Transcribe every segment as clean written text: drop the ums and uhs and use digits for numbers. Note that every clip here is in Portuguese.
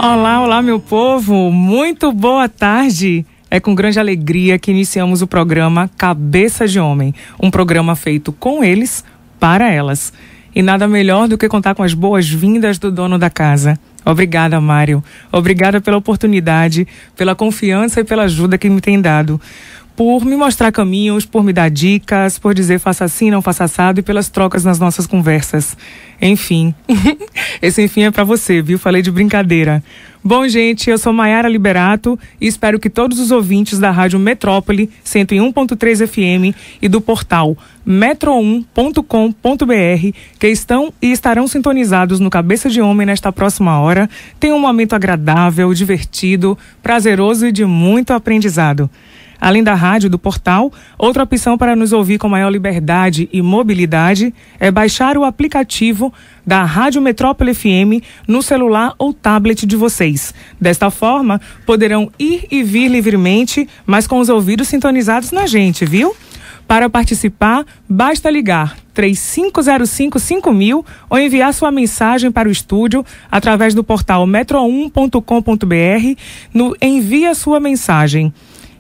Olá, olá, meu povo, muito boa tarde. É com grande alegria que iniciamos o programa Cabeça de Homem, um programa feito com eles, para elas. E nada melhor do que contar com as boas-vindas do dono da casa. Obrigada, Mário. Obrigada pela oportunidade, pela confiança e pela ajuda que me tem dado. Por me mostrar caminhos, por me dar dicas, por dizer faça assim, não faça assado e pelas trocas nas nossas conversas. Enfim, esse enfim é pra você, viu? Falei de brincadeira. Bom, gente, eu sou Maiara Liberato e espero que todos os ouvintes da Rádio Metrópole 101.3 FM e do portal metro1.com.br que estão e estarão sintonizados no Cabeça de Homem nesta próxima hora tenham um momento agradável, divertido, prazeroso e de muito aprendizado. Além da rádio e do portal, outra opção para nos ouvir com maior liberdade e mobilidade é baixar o aplicativo da Rádio Metrópole FM no celular ou tablet de vocês. Desta forma, poderão ir e vir livremente, mas com os ouvidos sintonizados na gente, viu? Para participar, basta ligar 3505-5000 ou enviar sua mensagem para o estúdio através do portal metro1.com.br no Envia Sua Mensagem.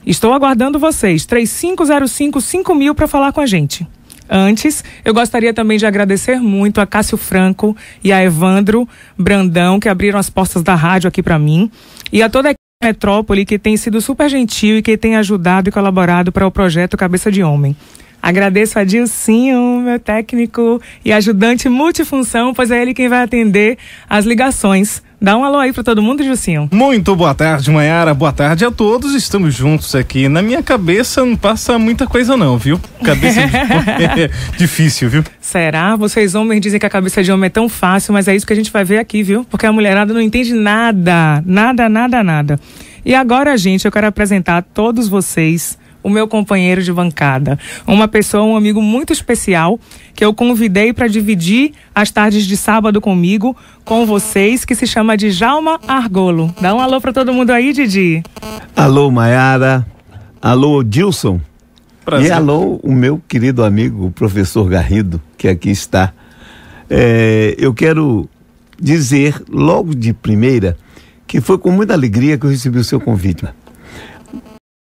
Estou aguardando vocês, 3505-5000 para falar com a gente. Antes, eu gostaria também de agradecer muito a Cássio Franco e a Evandro Brandão, que abriram as portas da rádio aqui para mim, e a toda a equipe da Metrópole, que tem sido super gentil e que tem ajudado e colaborado para o projeto Cabeça de Homem. Agradeço a Dilcinho, meu técnico e ajudante multifunção, pois é ele quem vai atender as ligações. Dá um alô aí pra todo mundo, Dilcinho. Muito boa tarde, Maiara. Boa tarde a todos. Estamos juntos aqui. Na minha cabeça não passa muita coisa não, viu? Cabeça de homem é difícil, viu? Será? Vocês homens dizem que a cabeça de homem é tão fácil, mas é isso que a gente vai ver aqui, viu? Porque a mulherada não entende nada. Nada. E agora, gente, eu quero apresentar a todos vocês o meu companheiro de bancada, uma pessoa, um amigo muito especial que eu convidei para dividir as tardes de sábado comigo, com vocês, que se chama Djalma Argolo. Dá um alô para todo mundo aí, Didi. Alô, Maiara. Alô, Dilson. Prazer. E alô, o meu querido amigo, o professor Garrido, que aqui está. Eu quero dizer logo de primeira que foi com muita alegria que eu recebi o seu convite.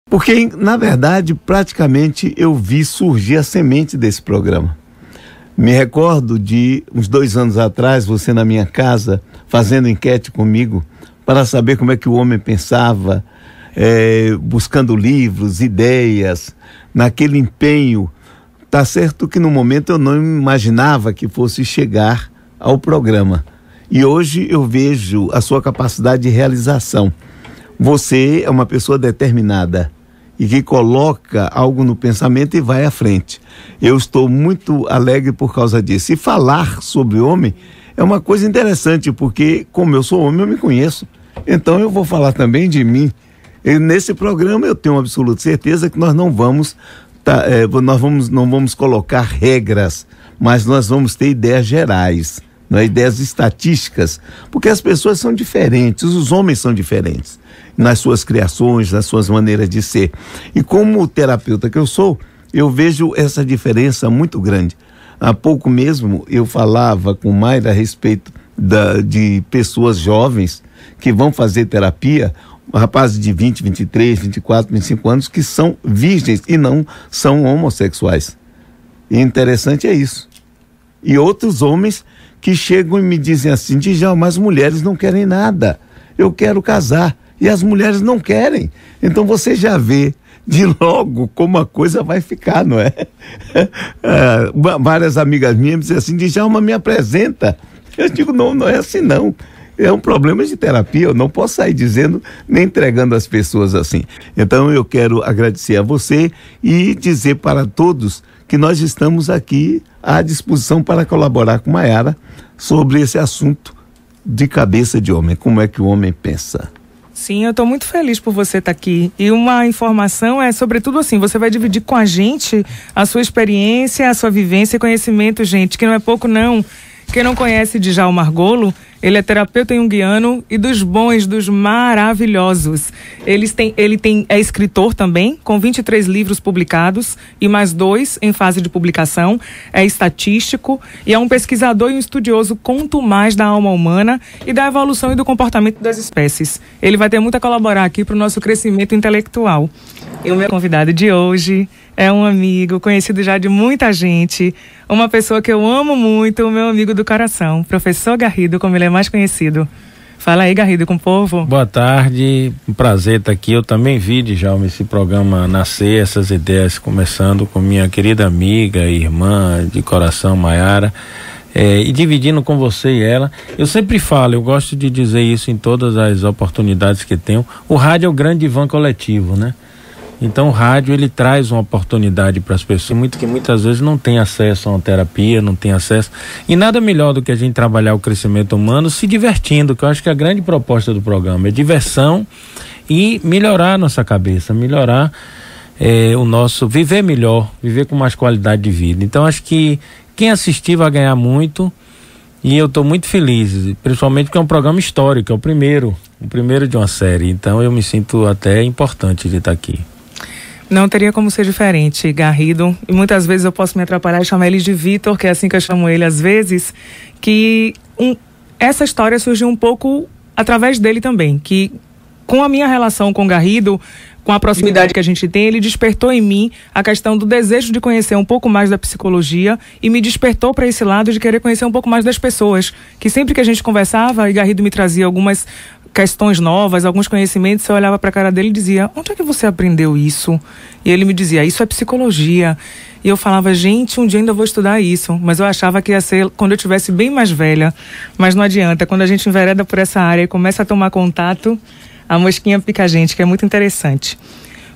Porque, na verdade, praticamente eu vi surgir a semente desse programa. Me recordo de uns 2 anos atrás, você na minha casa, fazendo enquete comigo, para saber como é que o homem pensava, buscando livros, ideias, naquele empenho. Tá certo que no momento eu não imaginava que fosse chegar ao programa. E hoje eu vejo a sua capacidade de realização. Você é uma pessoa determinada e que coloca algo no pensamento e vai à frente. Eu estou muito alegre por causa disso. E falar sobre homem é uma coisa interessante, porque como eu sou homem, eu me conheço. Então eu vou falar também de mim. E nesse programa eu tenho absoluta certeza que nós não vamos colocar regras, mas nós vamos ter ideias gerais, não é? Ideias estatísticas, porque as pessoas são diferentes, os homens são diferentes nas suas criações, nas suas maneiras de ser. E como terapeuta que eu sou, eu vejo essa diferença muito grande. Há pouco mesmo eu falava com Mayra a respeito de pessoas jovens que vão fazer terapia, rapazes de 20, 23, 24, 25 anos que são virgens e não são homossexuais. E interessante é isso. E outros homens que chegam e me dizem assim: Djalma, as mulheres não querem nada, eu quero casar. E as mulheres não querem. Então você já vê de logo como a coisa vai ficar, não é? Várias amigas minhas me dizem assim: Djalma, me apresenta. Eu digo, não é assim não. É um problema de terapia, eu não posso sair dizendo, nem entregando as pessoas assim. Então eu quero agradecer a você e dizer para todos que nós estamos aqui à disposição para colaborar com Maiara sobre esse assunto de cabeça de homem, como é que o homem pensa. Sim, eu estou muito feliz por você estar aqui. E uma informação é, sobretudo assim, você vai dividir com a gente a sua experiência, a sua vivência e conhecimento, gente, que não é pouco não. Quem não conhece Djalma Argolo Ele é terapeuta junguiano e dos bons, dos maravilhosos. Ele é escritor também, com 23 livros publicados e mais 2 em fase de publicação. É estatístico e é um pesquisador e um estudioso contumaz da alma humana e da evolução e do comportamento das espécies. Ele vai ter muito a colaborar aqui para o nosso crescimento intelectual. E o meu convidado de hoje é um amigo conhecido já de muita gente, uma pessoa que eu amo muito, o meu amigo do coração, professor Garrido, como ele é mais conhecido. Fala aí, Garrido, com o povo. Boa tarde, um prazer estar aqui. Eu também vi, Djalma, esse programa nascer, essas ideias começando com minha querida amiga e irmã de coração, Maiara, e dividindo com você e ela. Eu sempre falo, eu gosto de dizer isso em todas as oportunidades que tenho, o rádio é o grande divã coletivo, né? Então o rádio, ele traz uma oportunidade para as pessoas que muitas vezes não tem acesso a uma terapia, não tem acesso, e nada melhor do que a gente trabalhar o crescimento humano se divertindo, que eu acho que a grande proposta do programa é diversão e melhorar a nossa cabeça, melhorar o nosso, viver melhor, viver com mais qualidade de vida. Então acho que quem assistir vai ganhar muito e eu estou muito feliz, principalmente porque é um programa histórico, é o primeiro de uma série, então eu me sinto até importante de estar aqui. Não teria como ser diferente, Garrido. E muitas vezes eu posso me atrapalhar e chamar ele de Vitor, que é assim que eu chamo ele às vezes, que essa história surgiu um pouco através dele também, que com a minha relação com o Garrido, com a proximidade que a gente tem, ele despertou em mim a questão do desejo de conhecer um pouco mais da psicologia e me despertou para esse lado de querer conhecer um pouco mais das pessoas, que sempre que a gente conversava, e Garrido me trazia algumas questões novas, alguns conhecimentos, eu olhava para a cara dele e dizia, onde é que você aprendeu isso? E ele me dizia, isso é psicologia. E eu falava, gente, um dia ainda vou estudar isso, mas eu achava que ia ser quando eu tivesse bem mais velha, mas não adianta, quando a gente envereda por essa área e começa a tomar contato, a mosquinha pica a gente, que é muito interessante.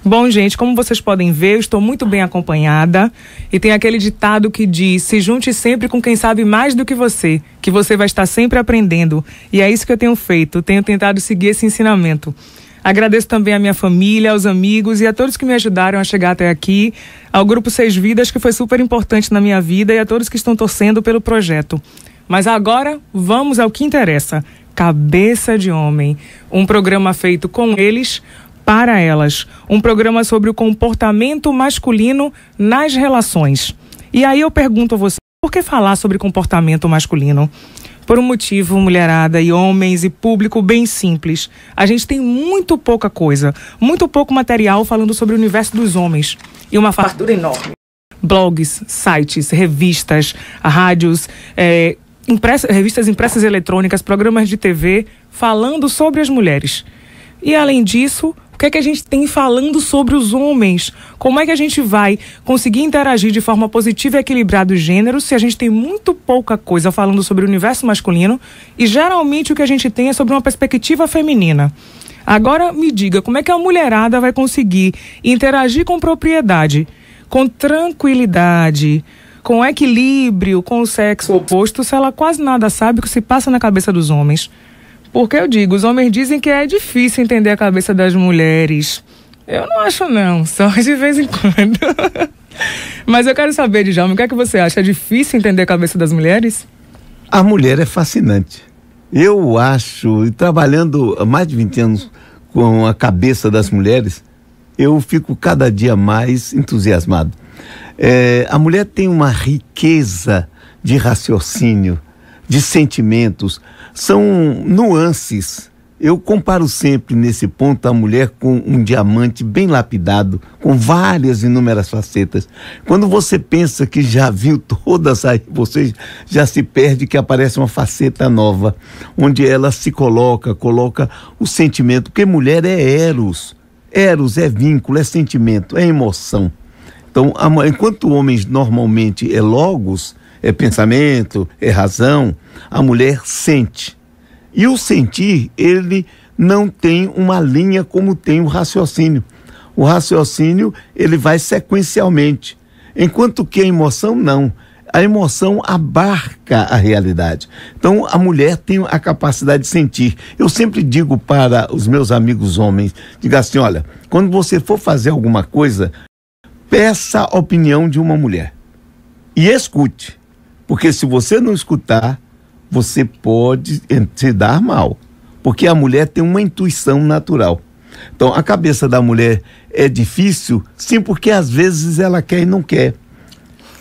Bom, gente, como vocês podem ver, eu estou muito bem acompanhada e tem aquele ditado que diz, se junte sempre com quem sabe mais do que você vai estar sempre aprendendo. E é isso que eu tenho feito, tenho tentado seguir esse ensinamento. Agradeço também à minha família, aos amigos e a todos que me ajudaram a chegar até aqui, ao Grupo 6 Vidas, que foi super importante na minha vida, e a todos que estão torcendo pelo projeto. Mas agora, vamos ao que interessa. Cabeça de Homem, um programa feito com eles, para elas, um programa sobre o comportamento masculino nas relações. E aí eu pergunto a você, por que falar sobre comportamento masculino? Por um motivo, mulherada e homens e público bem simples. A gente tem muito pouca coisa, muito pouco material falando sobre o universo dos homens. E uma fartura enorme. Blogs, sites, revistas, rádios, revistas impressas eletrônicas, programas de TV, falando sobre as mulheres. E além disso, o que é que a gente tem falando sobre os homens? Como é que a gente vai conseguir interagir de forma positiva e equilibrada os gêneros se a gente tem muito pouca coisa falando sobre o universo masculino e geralmente o que a gente tem é sobre uma perspectiva feminina? Agora me diga, como é que a mulherada vai conseguir interagir com propriedade, com tranquilidade, com equilíbrio, com o sexo oposto, se ela quase nada sabe o que se passa na cabeça dos homens? Porque eu digo, os homens dizem que é difícil entender a cabeça das mulheres. Eu não acho não, só de vez em quando. Mas eu quero saber, Djalma, o que é que você acha? É difícil entender a cabeça das mulheres? A mulher é fascinante. Eu acho, e trabalhando há mais de 20 anos com a cabeça das mulheres, eu fico cada dia mais entusiasmado. A mulher tem uma riqueza de raciocínio, de sentimentos, são nuances. Eu comparo sempre nesse ponto a mulher com um diamante bem lapidado, com várias inúmeras facetas. Quando você pensa que já viu todas aí, você já se perde, que aparece uma faceta nova, onde ela se coloca o sentimento, porque mulher é eros. Eros é vínculo, é sentimento, é emoção. Então, enquanto o homem normalmente é logos, é pensamento, é razão, a mulher sente. E o sentir, ele não tem uma linha como tem o raciocínio. O raciocínio, ele vai sequencialmente. Enquanto que a emoção, não. A emoção abarca a realidade. Então, a mulher tem a capacidade de sentir. Eu sempre digo para os meus amigos homens, diga assim, olha, quando você for fazer alguma coisa, peça a opinião de uma mulher. E escute. Porque se você não escutar, você pode se dar mal, porque a mulher tem uma intuição natural. Então, a cabeça da mulher é difícil, sim, porque às vezes ela quer e não quer.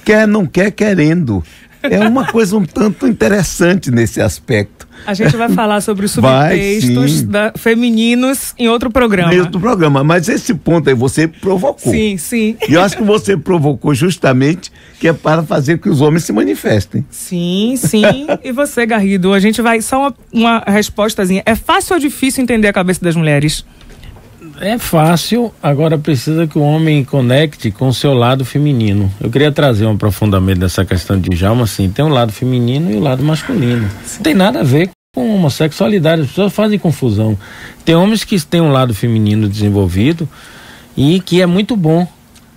Quer, não quer, querendo. É uma coisa um tanto interessante nesse aspecto. A gente vai falar sobre os subtextos femininos em outro programa. Em outro programa, mas esse ponto aí você provocou. Sim, sim. E eu acho que você provocou justamente que é para fazer que os homens se manifestem. Sim, sim. E você, Garrido, a gente vai... Só uma respostazinha. É fácil ou difícil entender a cabeça das mulheres? É fácil, agora precisa que o homem conecte com o seu lado feminino. Eu queria trazer um aprofundamento dessa questão de Djalma, assim, tem um lado feminino e o lado masculino. Não tem nada a ver com homossexualidade, as pessoas fazem confusão. Tem homens que têm um lado feminino desenvolvido e que é muito bom.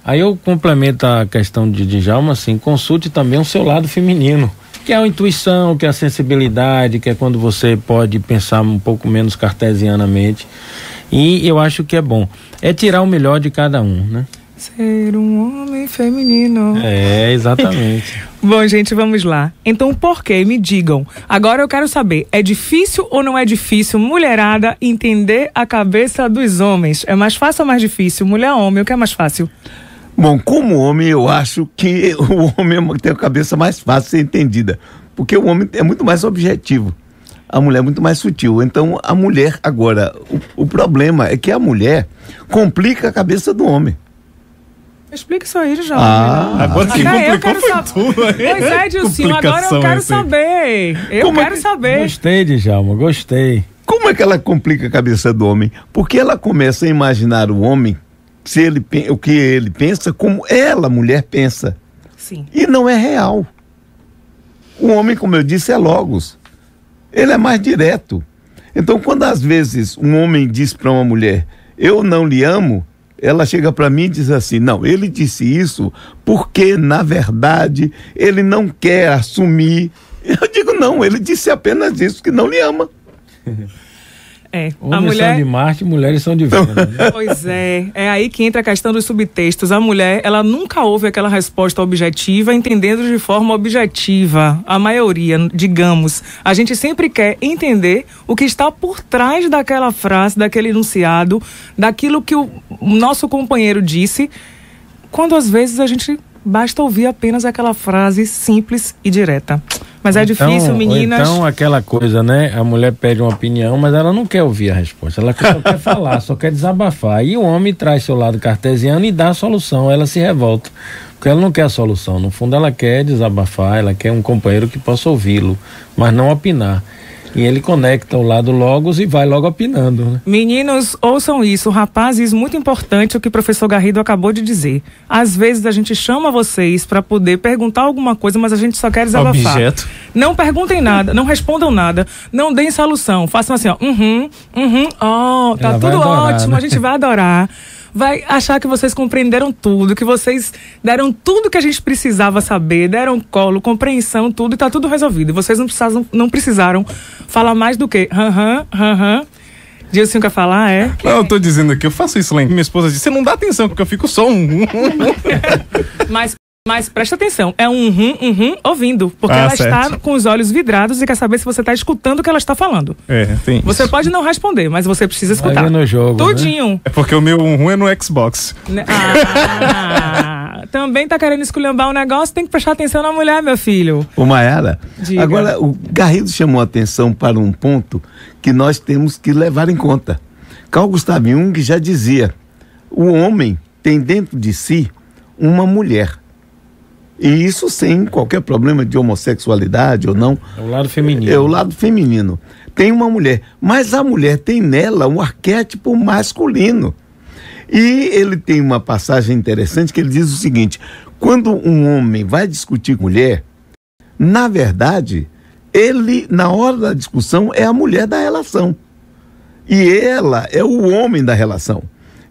Aí eu complemento a questão de Djalma, assim, consulte também o seu lado feminino, que é a intuição, que é a sensibilidade, que é quando você pode pensar um pouco menos cartesianamente. E eu acho que é bom. É tirar o melhor de cada um, né? Ser um homem feminino. É, exatamente. Bom, gente, vamos lá. Então, por quê? Me digam. Agora eu quero saber, é difícil ou não é difícil, mulherada, entender a cabeça dos homens? É mais fácil ou mais difícil? Mulher ou homem, o que é mais fácil? Bom, como homem, eu acho que o homem tem a cabeça mais fácil de ser entendida. Porque o homem é muito mais objetivo. A mulher é muito mais sutil. Então, a mulher, agora, o problema é que a mulher complica a cabeça do homem. Explica isso aí, já. Agora quem complicou foi tu. Pois é, Dilcinho, agora eu quero saber. Saber. Gostei, Djalma, gostei. Como é que ela complica a cabeça do homem? Porque ela começa a imaginar o homem, o que ele pensa, como ela, mulher, pensa. Sim. E não é real. O homem, como eu disse, é logos. Ele é mais direto. Então, quando às vezes um homem diz para uma mulher, eu não lhe amo, ela chega para mim e diz assim, não, ele disse isso porque, na verdade, ele não quer assumir. Eu digo, não, ele disse apenas isso, que não lhe ama. Homens são de Marte, mulheres são de Vênus. Né? Pois é, é aí que entra a questão dos subtextos. A mulher, ela nunca ouve aquela resposta objetiva, entendendo de forma objetiva. A maioria, digamos, a gente sempre quer entender o que está por trás daquela frase, daquele enunciado, daquilo que o nosso companheiro disse, quando às vezes a gente basta ouvir apenas aquela frase simples e direta. Mas é difícil, meninas. Então, aquela coisa, né? A mulher pede uma opinião, mas ela não quer ouvir a resposta. Ela só quer falar, só quer desabafar. E o homem traz seu lado cartesiano e dá a solução. Ela se revolta. Porque ela não quer a solução. No fundo, ela quer desabafar, ela quer um companheiro que possa ouvi-lo, mas não opinar. E ele conecta o lado logos e vai logo opinando, né? Meninos, ouçam isso. Rapazes, muito importante o que o professor Garrido acabou de dizer. Às vezes a gente chama vocês para poder perguntar alguma coisa, mas a gente só quer desabafar. Objeto. Não perguntem nada, não respondam nada, não deem solução. Façam assim, ó, tá Ela tudo adorar, ótimo, né? A gente vai adorar. Vai achar que vocês compreenderam tudo, que vocês deram tudo que a gente precisava saber, deram colo, compreensão, tudo, e tá tudo resolvido. E vocês não precisaram falar mais do que Dilson quer falar, é? Não, eu tô dizendo aqui, eu faço isso lá em minha esposa disse, você não dá atenção, porque eu fico só Mas presta atenção, é ouvindo, porque ela certo. está com os olhos vidrados e quer saber se você está escutando o que ela está falando. Tem Você isso. pode não responder, mas você precisa Vai escutar. ver no jogo, Tudinho. É porque o meu é no Xbox. Também tá querendo esculhambar o negócio, tem que prestar atenção na mulher, meu filho. Ô Maiara, Diga. agora o Garrido chamou a atenção para um ponto que nós temos que levar em conta. Carl Gustav Jung já dizia, o homem tem dentro de si uma mulher. E isso sem qualquer problema de homossexualidade ou não. É o lado feminino. É o lado feminino. Tem uma mulher, mas a mulher tem nela um arquétipo masculino. E ele tem uma passagem interessante que ele diz o seguinte, quando um homem vai discutir com mulher, na verdade, ele, na hora da discussão, é a mulher da relação. E ela é o homem da relação.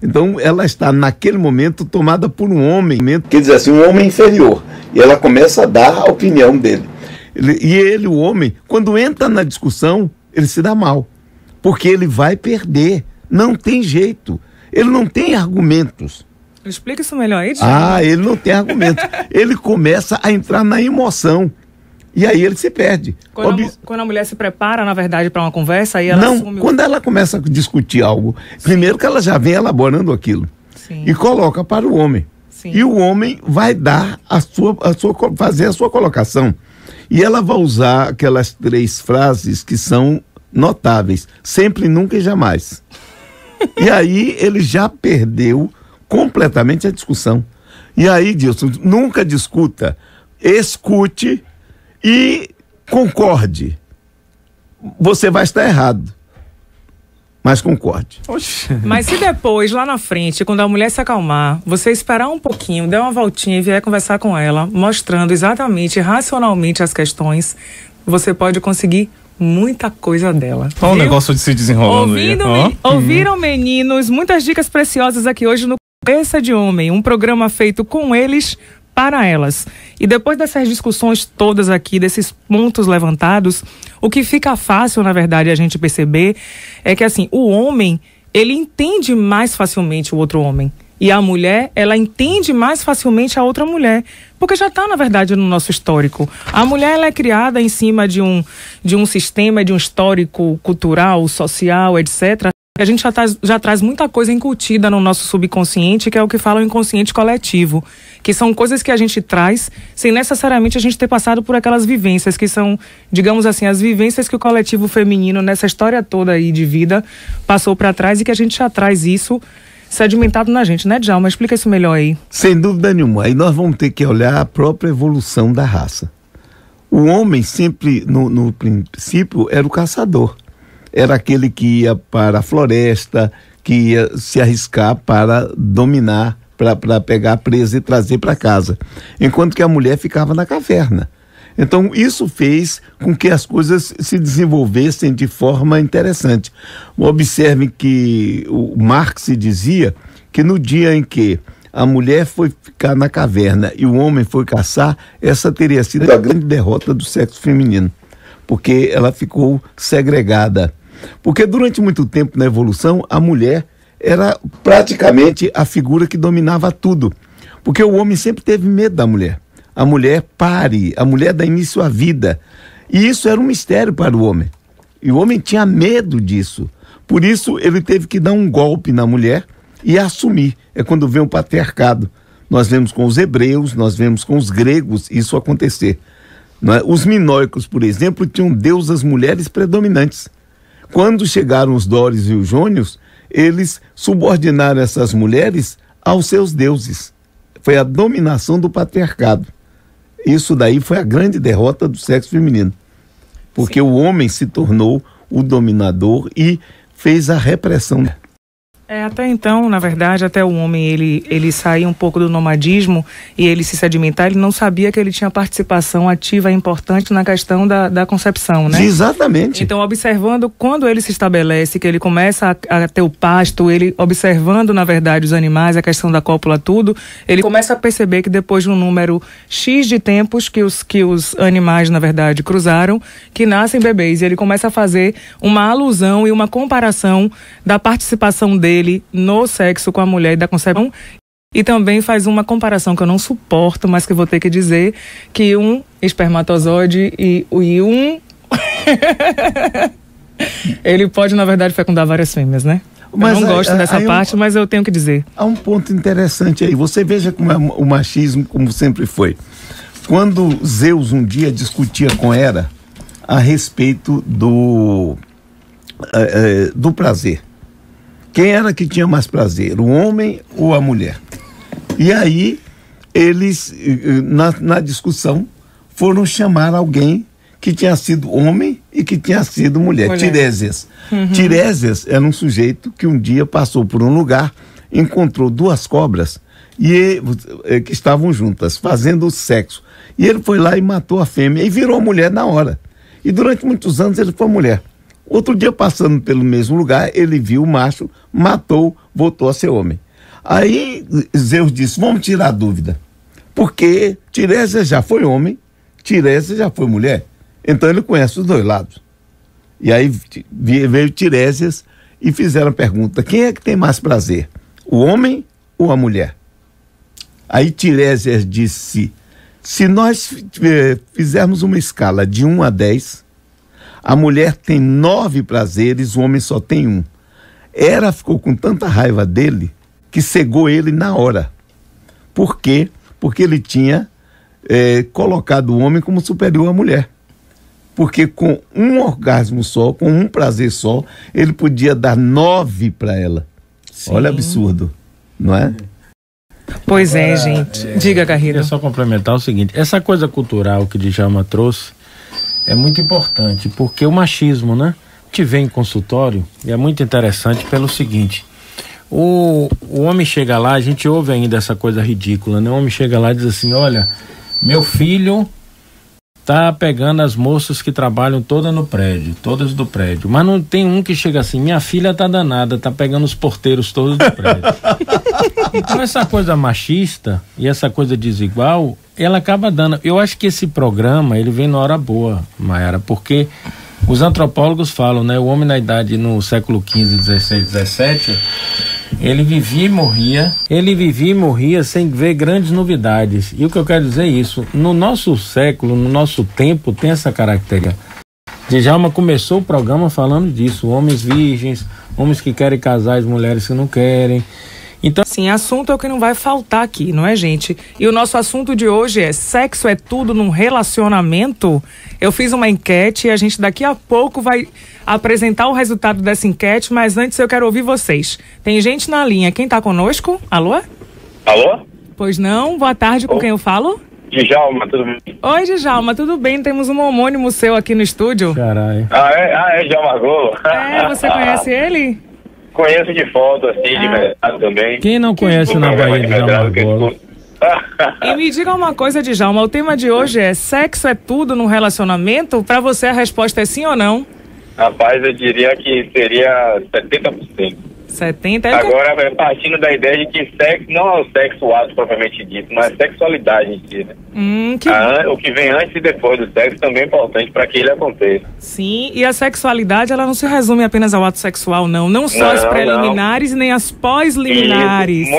Então, ela está, naquele momento, tomada por um homem, quer dizer assim, um homem inferior. E ela começa a dar a opinião dele. Ele, o homem, quando entra na discussão, ele se dá mal. Porque ele vai perder. Não tem jeito. Ele não tem argumentos. Explica isso melhor aí, Diego. Ele não tem argumentos. Ele começa a entrar na emoção. E aí ele se perde. Quando a mulher se prepara, na verdade, para uma conversa, aí ela assume... Quando ela começa a discutir algo, primeiro que ela já vem elaborando aquilo. Sim. E coloca para o homem. Sim. E o homem vai dar fazer a sua colocação. E ela vai usar aquelas 3 frases que são notáveis. Sempre, nunca e jamais. E aí ele já perdeu completamente a discussão. E aí, Dilson, nunca discuta, escute e concorde. Você vai estar errado, mas concorde. Oxe. Mas se depois, lá na frente, quando a mulher se acalmar, você esperar um pouquinho, der uma voltinha e vier conversar com ela, mostrando exatamente, racionalmente as questões, você pode conseguir muita coisa dela. Olha o negócio de se desenrolando aí. Ouviram, meninos? Muitas dicas preciosas aqui hoje no Cabeça de Homem, um programa feito com eles, para elas. E depois dessas discussões todas aqui, desses pontos levantados, o que fica fácil, na verdade, a gente perceber é que, assim, o homem, ele entende mais facilmente o outro homem. E a mulher, ela entende mais facilmente a outra mulher. Porque já está, na verdade, no nosso histórico. A mulher, ela é criada em cima de um sistema, de um histórico cultural, social, etc., a gente já traz muita coisa incutida no nosso subconsciente, que é o que fala o inconsciente coletivo, que são coisas que a gente traz sem necessariamente a gente ter passado por aquelas vivências, que são, digamos assim, as vivências que o coletivo feminino nessa história toda aí de vida passou para trás e que a gente já traz isso sedimentado na gente, né, Djalma? Explica isso melhor aí. Sem dúvida nenhuma. Aí nós vamos ter que olhar a própria evolução da raça. O homem sempre, no princípio, era o caçador. Era aquele que ia para a floresta, que ia se arriscar para dominar, para pegar a presa e trazer para casa. Enquanto que a mulher ficava na caverna. Então, isso fez com que as coisas se desenvolvessem de forma interessante. Observe que o Marx dizia que no dia em que a mulher foi ficar na caverna e o homem foi caçar, essa teria sido a grande derrota do sexo feminino, porque ela ficou segregada. Porque durante muito tempo na evolução, a mulher era praticamente a figura que dominava tudo. Porque o homem sempre teve medo da mulher. A mulher pare, a mulher dá início à vida. E isso era um mistério para o homem. E o homem tinha medo disso. Por isso, ele teve que dar um golpe na mulher e assumir. É quando vem o patriarcado. Nós vemos com os hebreus, nós vemos com os gregos isso acontecer. Não é? Os minoicos, por exemplo, tinham deusas mulheres predominantes. Quando chegaram os dórios e os jônios, eles subordinaram essas mulheres aos seus deuses. Foi a dominação do patriarcado. Isso daí foi a grande derrota do sexo feminino. Porque Sim. O homem se tornou o dominador e fez a repressão. Até então, na verdade, até o homem, ele sair um pouco do nomadismo e ele se sedimentar, ele não sabia que ele tinha participação ativa e importante na questão da concepção, né? Exatamente. Então, observando, quando ele se estabelece, que ele começa a ter o pasto, ele observando, na verdade, os animais, a questão da cópula, tudo, ele começa a perceber que depois de um número X de tempos que os animais, na verdade, cruzaram, que nascem bebês. E ele começa a fazer uma alusão e uma comparação da participação dele no sexo com a mulher e da concepção, e também faz uma comparação que eu não suporto, mas que eu vou ter que dizer, que um espermatozoide e um ele pode, na verdade, fecundar várias fêmeas, né? Mas eu não gosto dessa parte, mas eu tenho que dizer. Há um ponto interessante aí. Você veja como é o machismo, como sempre foi. Quando Zeus um dia discutia com Hera a respeito do prazer. Quem era que tinha mais prazer, o homem ou a mulher? E aí, eles, na discussão, foram chamar alguém que tinha sido homem e que tinha sido mulher. Tiresias. Uhum. Tiresias era um sujeito que um dia passou por um lugar, encontrou 2 cobras que estavam juntas, fazendo sexo. E ele foi lá e matou a fêmea e virou mulher na hora. E durante muitos anos ele foi mulher. Outro dia, passando pelo mesmo lugar, ele viu o macho, matou, voltou a ser homem. Aí Zeus disse, vamos tirar a dúvida. Porque Tiresias já foi homem, Tiresias já foi mulher. Então ele conhece os 2 lados. E aí veio Tiresias e fizeram a pergunta, quem é que tem mais prazer? O homem ou a mulher? Aí Tiresias disse, Se nós fizermos uma escala de 1 a 10, a mulher tem 9 prazeres, o homem só tem 1. Ela ficou com tanta raiva dele que cegou ele na hora. Por quê? Porque ele tinha colocado o homem como superior à mulher. Porque com um orgasmo só, com um prazer só, ele podia dar 9 para ela. Sim. Olha, absurdo, não é? Pois é, gente. Diga, Garrido. Eu queria só complementar o seguinte: essa coisa cultural que Djalma trouxe é muito importante, porque o machismo, né? Te vem em consultório e é muito interessante pelo seguinte: o homem chega lá, a gente ouve ainda essa coisa ridícula, né? O homem chega lá e diz assim: olha, meu filho tá pegando as moças que trabalham todas do prédio, mas não tem um que chega assim: minha filha tá danada, tá pegando os porteiros todos do prédio. Então essa coisa machista e essa coisa desigual, ela acaba dando. Eu acho que esse programa, ele vem na hora boa, Mayara, porque os antropólogos falam, né? O homem na idade, no século XV, XVI, XVII, ele vivia e morria sem ver grandes novidades. E o que eu quero dizer é isso: no nosso século, no nosso tempo, tem essa característica. Djalma começou o programa falando disso: homens virgens, homens que querem casar, as mulheres que não querem. Então, sim, assunto é o que não vai faltar aqui, não é, gente? E o nosso assunto de hoje é: sexo é tudo num relacionamento? Eu fiz uma enquete e a gente daqui a pouco vai apresentar o resultado dessa enquete, mas antes eu quero ouvir vocês. Tem gente na linha. Quem tá conosco? Alô? Alô? Pois não, boa tarde, com quem eu falo? Djalma, tudo bem? Oi, Djalma, tudo bem? Temos um homônimo seu aqui no estúdio. Caralho. É Djalma Golo? Você conhece ele? Conheço de foto, assim, de verdade também. Quem não conhece na Bahia de Djalma Golo? E me diga uma coisa, Djalma, o tema de hoje é: sexo é tudo no relacionamento? Pra você a resposta é sim ou não? Rapaz, eu diria que seria 70%. 70%? Agora, partindo da ideia de que sexo não é o sexo, o ato propriamente dito, mas a sexualidade em si, né? O que vem antes e depois do sexo também é importante para que ele aconteça. Sim, e a sexualidade, ela não se resume apenas ao ato sexual, não. Não só as preliminares, nem as pós-liminares.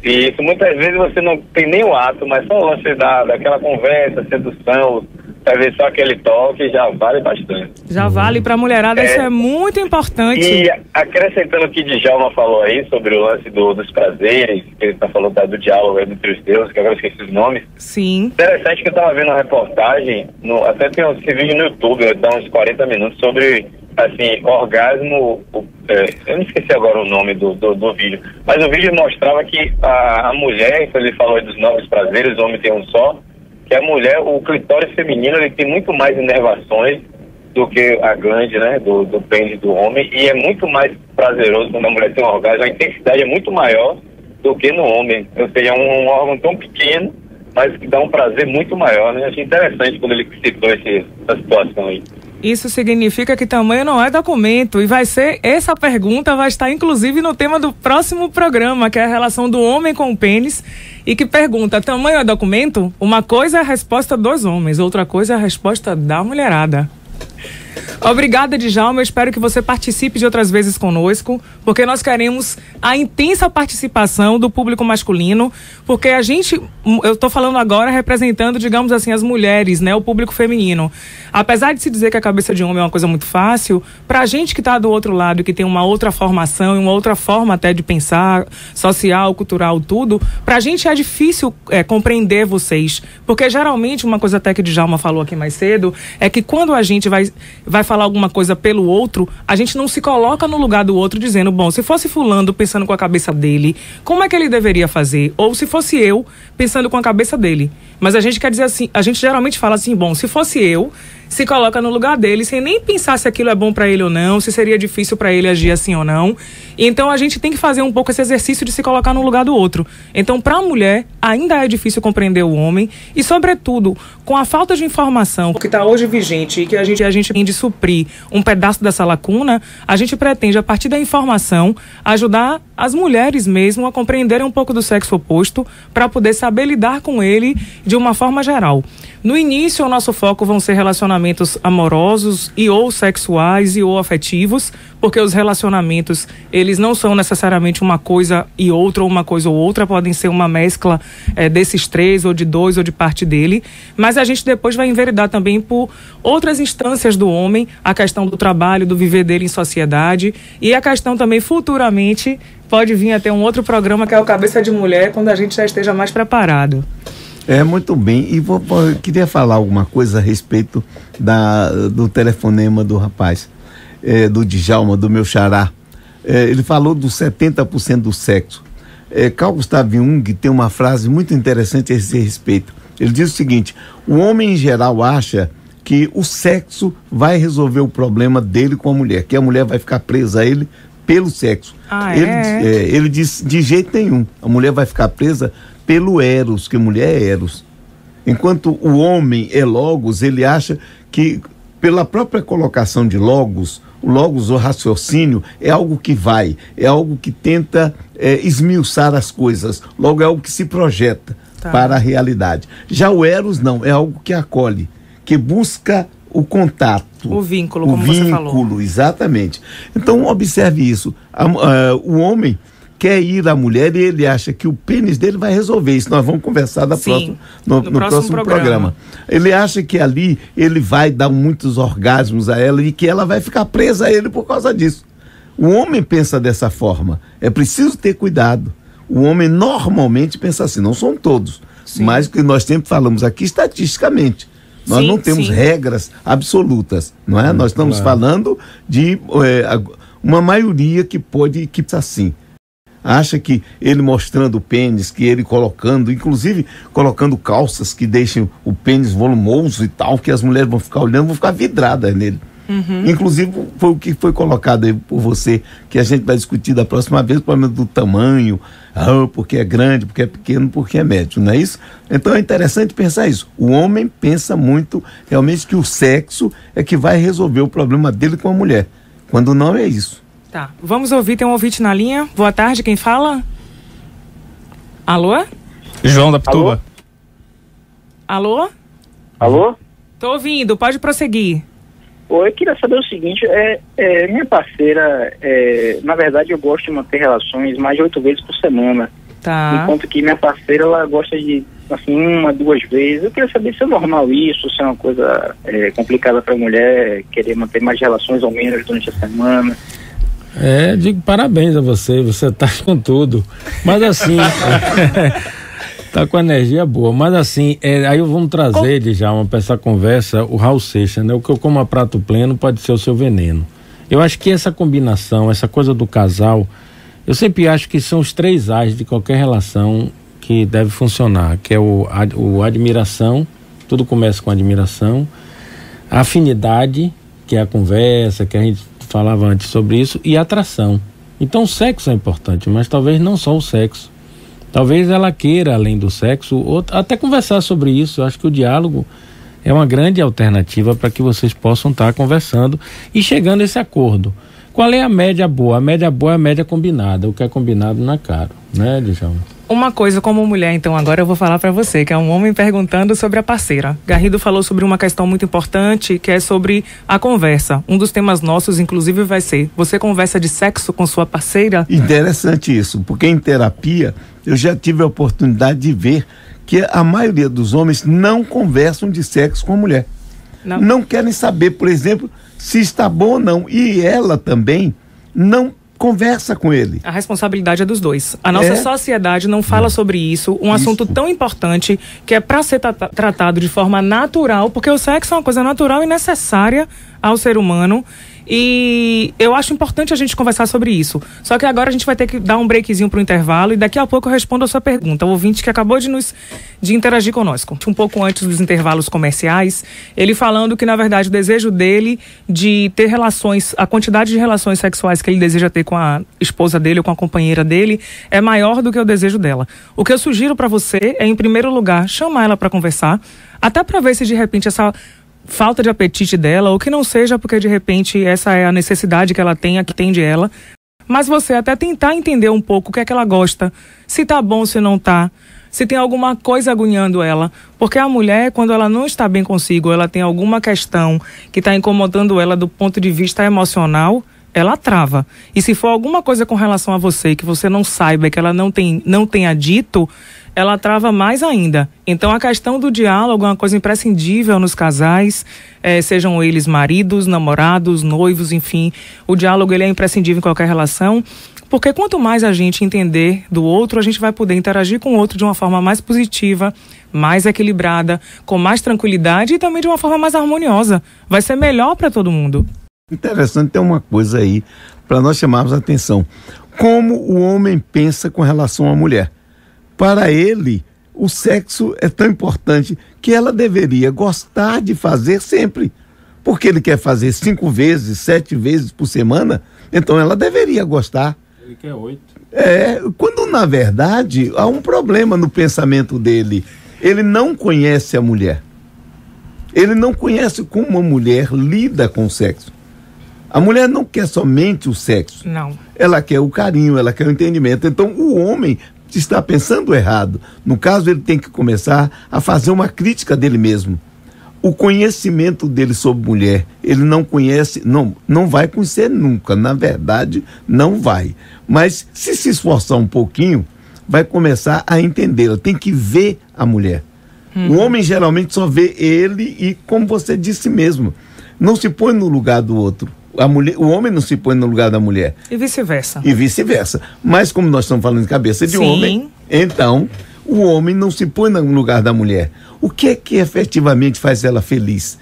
Isso, muitas vezes você não tem nem o ato, mas só você daquela conversa, sedução, às vezes só aquele toque já vale bastante. Já vale pra mulherada, isso é muito importante. E acrescentando o que Djalma falou aí sobre o lance dos prazeres, que ele está falando do diálogo entre os deuses, que agora eu esqueci os nomes. Sim. Interessante que eu estava vendo uma reportagem, até tem esse vídeo no YouTube, dá uns 40 minutos, sobre, assim, orgasmo, eu não esqueci agora o nome do vídeo, mas o vídeo mostrava que a mulher, então ele falou dos novos prazeres, o homem tem um só, que a mulher, o clitóris feminino, ele tem muito mais inervações do que a glande, né, do pênis do homem, e é muito mais prazeroso quando a mulher tem um orgasmo, a intensidade é muito maior do que no homem, ou seja, é um órgão tão pequeno, mas que dá um prazer muito maior, né? Achei interessante quando ele citou essa situação aí. Isso significa que tamanho não é documento, e essa pergunta vai estar inclusive no tema do próximo programa, que é a relação do homem com o pênis, e que pergunta: tamanho é documento? Uma coisa é a resposta dos homens, outra coisa é a resposta da mulherada. Obrigada, Djalma, eu espero que você participe de outras vezes conosco, porque nós queremos a intensa participação do público masculino, porque eu estou falando agora representando, digamos assim, as mulheres, né, o público feminino. Apesar de se dizer que a cabeça de homem é uma coisa muito fácil, pra gente que está do outro lado, que tem uma outra formação e uma outra forma até de pensar, social, cultural, tudo, pra gente é difícil compreender vocês, porque geralmente, uma coisa até que o Djalma falou aqui mais cedo, é que quando a gente vai falar alguma coisa pelo outro, a gente não se coloca no lugar do outro dizendo: bom, se fosse fulano pensando com a cabeça dele, como é que ele deveria fazer? Ou se fosse eu pensando com a cabeça dele. Mas a gente quer dizer assim, a gente geralmente fala assim: bom, se fosse eu, se coloca no lugar dele, sem nem pensar se aquilo é bom pra ele ou não, se seria difícil pra ele agir assim ou não. Então a gente tem que fazer um pouco esse exercício de se colocar no lugar do outro. Então, pra mulher, ainda é difícil compreender o homem, e sobretudo, com a falta de informação que está hoje vigente e que a gente tem de suprir um pedaço dessa lacuna, a gente pretende, a partir da informação, ajudar as mulheres mesmo a compreenderem um pouco do sexo oposto, para poder saber lidar com ele de uma forma geral. No início, o nosso foco vão ser relacionamentos amorosos e ou sexuais e ou afetivos, porque os relacionamentos, eles não são necessariamente uma coisa e outra, ou uma coisa ou outra, podem ser uma mescla desses três, ou de dois, ou de parte dele, mas a gente depois vai enveredar também por outras instâncias do homem, a questão do trabalho, do viver dele em sociedade, e a questão também futuramente pode vir a ter um outro programa que é o Cabeça de Mulher, quando a gente já esteja mais preparado. Muito bem. E queria falar alguma coisa a respeito do telefonema do rapaz, do Djalma, do meu xará. Ele falou dos 70% do sexo. Carl Gustav Jung tem uma frase muito interessante a esse respeito. Ele diz o seguinte: o homem em geral acha que o sexo vai resolver o problema dele com a mulher, que a mulher vai ficar presa a ele pelo sexo. Ele diz, de jeito nenhum, a mulher vai ficar presa pelo eros, que mulher é eros. Enquanto o homem é logos, ele acha que pela própria colocação de logos, o raciocínio, é algo que vai, é algo que tenta esmiuçar as coisas, logo é algo que se projeta para a realidade. Já o eros não, é algo que acolhe, que busca o contato. O vínculo, como você falou. O vínculo, exatamente. Então, observe isso. O homem quer ir à mulher e ele acha que o pênis dele vai resolver isso. Nós vamos conversar no próximo programa. Ele acha que ali ele vai dar muitos orgasmos a ela e que ela vai ficar presa a ele por causa disso. O homem pensa dessa forma. É preciso ter cuidado. O homem normalmente pensa assim, não são todos, mas o que nós sempre falamos aqui estatisticamente. Nós não temos regras absolutas, não é? Nós estamos falando de uma maioria que pode, que assim, acha que ele mostrando o pênis, que ele colocando, inclusive colocando calças que deixem o pênis volumoso e tal, que as mulheres vão ficar olhando, vão ficar vidradas nele. Inclusive foi o que foi colocado aí por você, que a gente vai discutir da próxima vez, o problema do tamanho, porque é grande, porque é pequeno, porque é médio, não é isso? Então é interessante pensar isso. O homem pensa muito realmente que o sexo é que vai resolver o problema dele com a mulher, quando não é isso. Tá, vamos ouvir, tem um ouvinte na linha. Boa tarde, quem fala? Alô? João da Pituba. Alô? Alô? Tô ouvindo, pode prosseguir. Eu queria saber o seguinte, minha parceira, na verdade eu gosto de manter relações mais de 8 vezes por semana. Tá. Enquanto que minha parceira, ela gosta de, assim, 1, 2 vezes. Eu queria saber se é normal isso, se é uma coisa complicada para a mulher querer manter mais relações ou menos durante a semana. Digo parabéns a você tá com tudo. Mas assim, tá com energia boa. Mas assim, aí vamos trazer, Djalma, para essa conversa, o Raul Seixas, né? O que eu como a prato pleno pode ser o seu veneno. Eu acho que essa combinação, essa coisa do casal, eu sempre acho que são os 3 A's de qualquer relação que deve funcionar, que é o admiração, tudo começa com admiração, a afinidade, que é a conversa, que a gente falava antes sobre isso, e a atração. Então o sexo é importante, mas talvez não só o sexo. Talvez ela queira, além do sexo, ou até conversar sobre isso. Eu acho que o diálogo é uma grande alternativa para que vocês possam estar conversando e chegando a esse acordo. Qual é a média boa? A média boa é a média combinada. O que é combinado não é caro, né, Djalma? Uma coisa como mulher, então, agora eu vou falar para você, que é um homem perguntando sobre a parceira. Garrido falou sobre uma questão muito importante, que é sobre a conversa. Um dos temas nossos, inclusive, vai ser: você conversa de sexo com sua parceira? Interessante isso, porque em terapia eu já tive a oportunidade de ver que a maioria dos homens não conversam de sexo com a mulher. Não querem saber, por exemplo, se está bom ou não. E ela também não conversa com ele. A responsabilidade é dos dois. A nossa sociedade não fala sobre isso, assunto tão importante que é para ser tratado de forma natural, porque o sexo é uma coisa natural e necessária ao ser humano. E eu acho importante a gente conversar sobre isso. Só que agora a gente vai ter que dar um breakzinho pro intervalo e daqui a pouco eu respondo a sua pergunta. O ouvinte que acabou de interagir conosco. Um pouco antes dos intervalos comerciais, ele falando que, na verdade, o desejo dele de ter relações, a quantidade de relações sexuais que ele deseja ter com a esposa dele ou com a companheira dele é maior do que o desejo dela. O que eu sugiro para você é, em primeiro lugar, chamar ela para conversar, até para ver se de repente essa falta de apetite dela, ou que não seja porque de repente essa é a necessidade que ela tem, a que tem de ela, mas você até tentar entender um pouco o que é que ela gosta, se tá bom, se não tá, se tem alguma coisa agoniando ela. Porque a mulher, quando ela não está bem consigo, ela tem alguma questão que está incomodando ela do ponto de vista emocional, ela trava. E se for alguma coisa com relação a você, que você não saiba, que ela não tenha dito, ela trava mais ainda. Então a questão do diálogo é uma coisa imprescindível nos casais, sejam eles maridos, namorados, noivos, enfim. O diálogo ele é imprescindível em qualquer relação, porque quanto mais a gente entender do outro, a gente vai poder interagir com o outro de uma forma mais positiva, mais equilibrada, com mais tranquilidade e também de uma forma mais harmoniosa. Vai ser melhor para todo mundo. Interessante, tem uma coisa aí para nós chamarmos a atenção. Como o homem pensa com relação à mulher. Para ele, o sexo é tão importante que ela deveria gostar de fazer sempre. Porque ele quer fazer 5 vezes, 7 vezes por semana, então ela deveria gostar. Ele quer 8. Quando na verdade há um problema no pensamento dele. Ele não conhece a mulher. Ele não conhece como a mulher lida com o sexo. A mulher não quer somente o sexo. Não. Ela quer o carinho, ela quer o entendimento. Então o homem está pensando errado. No caso, ele tem que começar a fazer uma crítica dele mesmo. O conhecimento dele sobre mulher, ele não conhece, não vai conhecer nunca, na verdade, não vai. Mas se esforçar um pouquinho, vai começar a entendê-la. Tem que ver a mulher. O homem geralmente só vê ele e, como você disse mesmo, não se põe no lugar do outro. O homem não se põe no lugar da mulher. E vice-versa. Mas como nós estamos falando de cabeça de homem, então o homem não se põe no lugar da mulher. O que é que efetivamente faz ela feliz?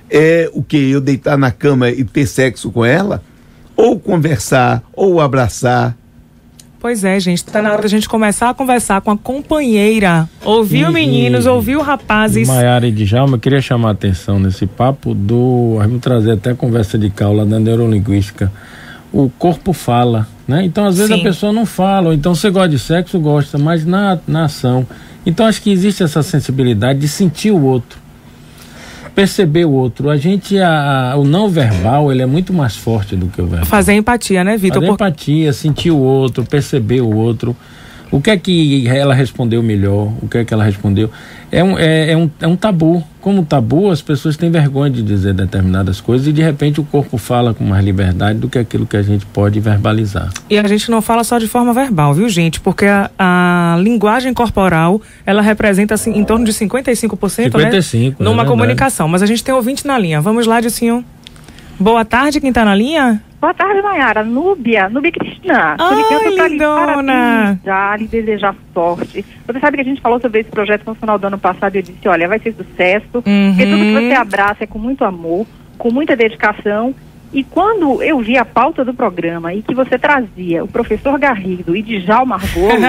É o que? Eu deitar na cama e ter sexo com ela? Ou conversar, ou abraçar? Pois é, gente, tá na hora da gente começar a conversar com a companheira. Ouviu, meninos, ouviu, rapazes? Maiara e Djalma, eu queria chamar a atenção nesse papo vamos trazer até a conversa de Caula da neurolinguística. O corpo fala, né? Então, às vezes a pessoa não fala, ou então você gosta de sexo, gosta, mas na ação. Então, acho que existe essa sensibilidade de sentir o outro, perceber o outro. O não verbal, ele é muito mais forte do que o verbal. Fazer empatia, né, Vitor? Fazer empatia, sentir o outro, perceber o outro. O que é que ela respondeu melhor? O que é que ela respondeu? É um tabu. Como tabu, as pessoas têm vergonha de dizer determinadas coisas e de repente o corpo fala com mais liberdade do que aquilo que a gente pode verbalizar. E a gente não fala só de forma verbal, viu, gente? Porque a linguagem corporal, ela representa assim, em torno de 55%, 55%, né? Numa comunicação. Mas a gente tem ouvinte na linha. Vamos lá, Dilcinho. Boa tarde, quem tá na linha? Boa tarde, Maiara. Núbia Cristina. Ai, lindona. Já lhe desejar sorte. Você sabe que a gente falou sobre esse projeto no final do ano passado e eu disse, olha, vai ser sucesso. Porque tudo que você abraça é com muito amor, com muita dedicação. E quando eu vi a pauta do programa e que você trazia o professor Garrido e Djalma Argolo,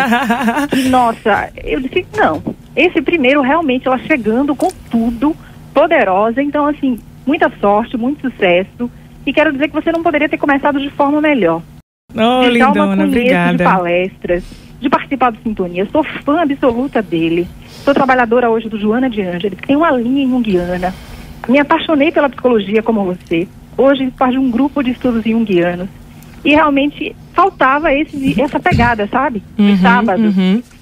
nossa, eu disse, não. Esse primeiro realmente ela chegando com tudo, poderosa. Então, assim, muita sorte, muito sucesso. E quero dizer que você não poderia ter começado de forma melhor. Oh, lindona, obrigada. De palestras, de participar do Sintonia. Sou fã absoluta dele. Sou trabalhadora hoje do Joana de Ângeles, que tem uma linha junguiana. Me apaixonei pela psicologia como você. Hoje faz de um grupo de estudos junguianos. E realmente faltava essa pegada, sabe? De sábado.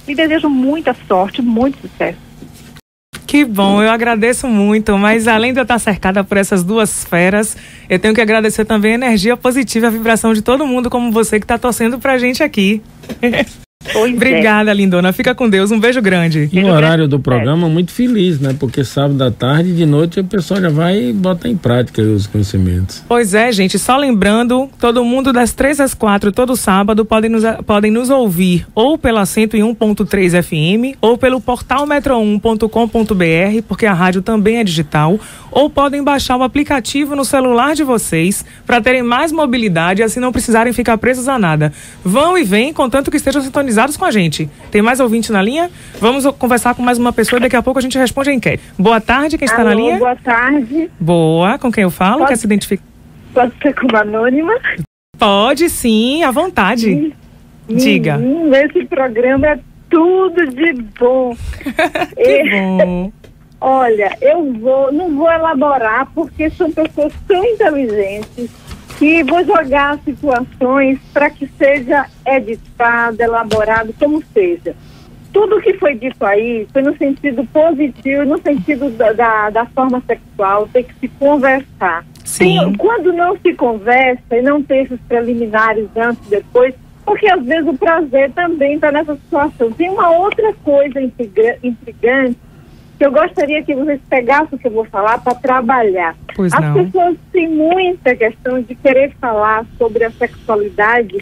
Me desejo muita sorte, muito sucesso. Que bom, eu agradeço muito, mas além de eu estar cercada por essas duas feras, eu tenho que agradecer também a energia positiva, a vibração de todo mundo como você que está torcendo pra gente aqui. Obrigada, lindona. Fica com Deus. Um beijo grande. E no horário do programa, muito feliz, né? Porque sábado à tarde e de noite o pessoal já vai e bota em prática os conhecimentos. Pois é, gente. Só lembrando, todo mundo das 3 às 4, todo sábado, podem nos ouvir ou pela 101.3 FM ou pelo portal metro1.com.br, porque a rádio também é digital, ou podem baixar o aplicativo no celular de vocês para terem mais mobilidade e assim não precisarem ficar presos a nada. Vão e vêm, contanto que estejam sintonizados com a gente. Tem mais ouvinte na linha? Vamos conversar com mais uma pessoa e daqui a pouco a gente responde a enquete. Boa tarde, quem está na linha? Boa tarde. Boa, com quem eu falo? Quer se identificar? Pode ser como anônima? Pode sim, à vontade. Diga. Esse programa é tudo de bom. Que bom. Olha, não vou elaborar porque são pessoas tão inteligentes que vou jogar situações para que seja editado, elaborado, como seja. tudo que foi dito aí foi no sentido positivo, no sentido da forma sexual, tem que se conversar. Sim. Quando não se conversa e não tem esses preliminares antes e depois, porque às vezes o prazer também está nessa situação. Tem uma outra coisa intrigante que eu gostaria que vocês pegassem o que eu vou falar para trabalhar. Pois As não. pessoas têm muita questão de querer falar sobre a sexualidade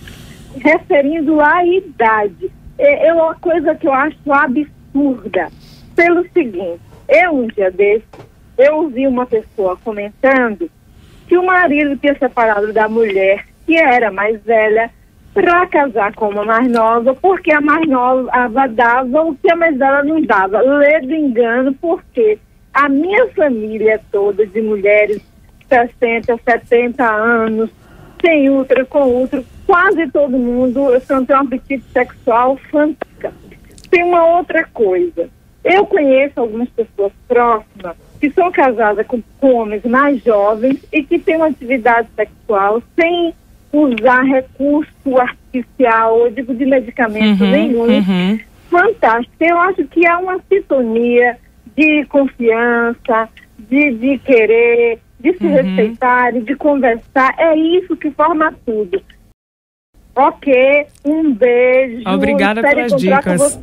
referindo à idade. É uma coisa que eu acho absurda. Pelo seguinte, um dia desse, eu ouvi uma pessoa comentando que o marido tinha separado da mulher, que era mais velha, para casar com uma mais nova, porque a mais nova dava o que a mais velha não dava. Ledo engano, porque a minha família toda de mulheres 60, 70 anos, sem útero, com útero, quase todo mundo tem um apetite sexual fantástico. Tem uma outra coisa. Eu conheço algumas pessoas próximas que são casadas com homens mais jovens e que têm uma atividade sexual sem usar recurso artificial, ou digo de medicamento nenhum. Fantástico. Eu acho que há uma sintonia de confiança, de querer, de se respeitar, de conversar. É isso que forma tudo. Ok, um beijo. Obrigada pelas dicas.